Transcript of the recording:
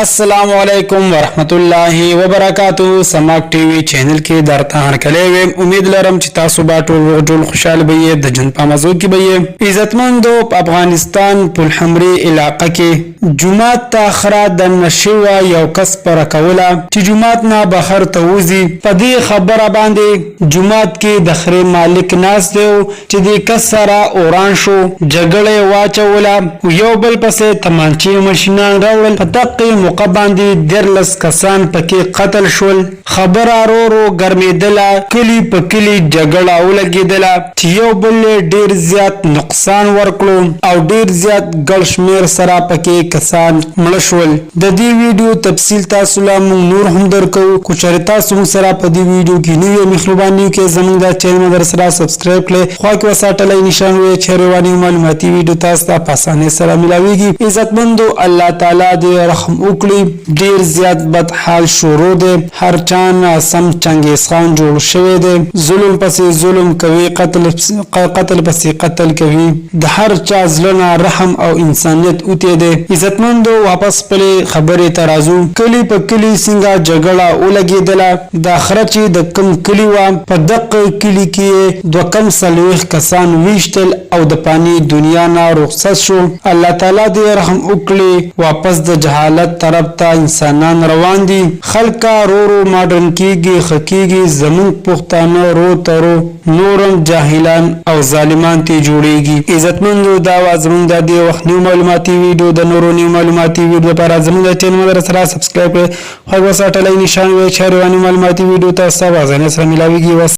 अस्सलामु अलैकुम वरहमतुल्लाहि वबरकातुहू समाक टीवी चैनल के दरता हरकले वे उम्मीद लरम چې تاسو به ټول خوشاله بئ د جن په موضوع کې بئ عزتمندو په افغانستان پلحمري علاقه کې جمعات تاخره د نشوا یو کس پر کوله چې جمعات نه بهر ته وځي په دې خبره باندې جمعات کې د خره مالک ناس دی چې د کس سره اوران شو جګړه واچوله یو بل پسې تمانچې ماشینان راول په دقیق موقع باندې درلس کسان پکې قتل شول خبر ارورو ګرمېدله کلی په کلی جګړه ولګېدله چې یو بل ډیر زیات نقصان ورکړو او ډیر زیات ګڼ شمېر سره پکې کسان مړه شول د دې ویډیو تفصیل تاسو لا موږ نور هم درکو کو چېرې تاسو موږ سره په دې ویډیو کې نوې مهرباني وکړئ زموږ دا چینل مدر سره سبسکرایب کړئ خوا کې وساتلای نشان وي چې رواني معلوماتي ویډیو تاسو ته په اسانۍ سره ملاويږي عزتمندو الله تعالی دې رحم وکړي ډیر زیات بد حال شروع دی هر چان سم چنګیز خان جوړ شوی دی ظلم پسې ظلم کوي قتل پسې قتل کوي د هر چا زړه رحم او انسانیت اوته دی عزتمندو واپس پلي خبرې ترازو کلی په کلی څنګه جګړه ولګېدله د اخرت چې د کم کلی و په دقه کلی کې دوه کم سلويخ کسان ویشتل او د پانی دنیا نه رخصت شو الله تعالی دې رحم وکړي واپس د جهالت طرف ته انسانان روان دي خلک رورو ماډرن کیږي خکېږي زمون پښتانه رو ترو نورم جاهلان او ظالمان ته جوړيږي عزتمندو دا وازمون د دې وخت نیو معلوماتي ویډیو د نورو نیو معلوماتي ویډیو لپاره زموږ د چینل مدر سره سبسکرایب کړئ خو وساتلای نشان وي چې رواني معلوماتي ویډیو تاسو ته ځان سره ملاويږي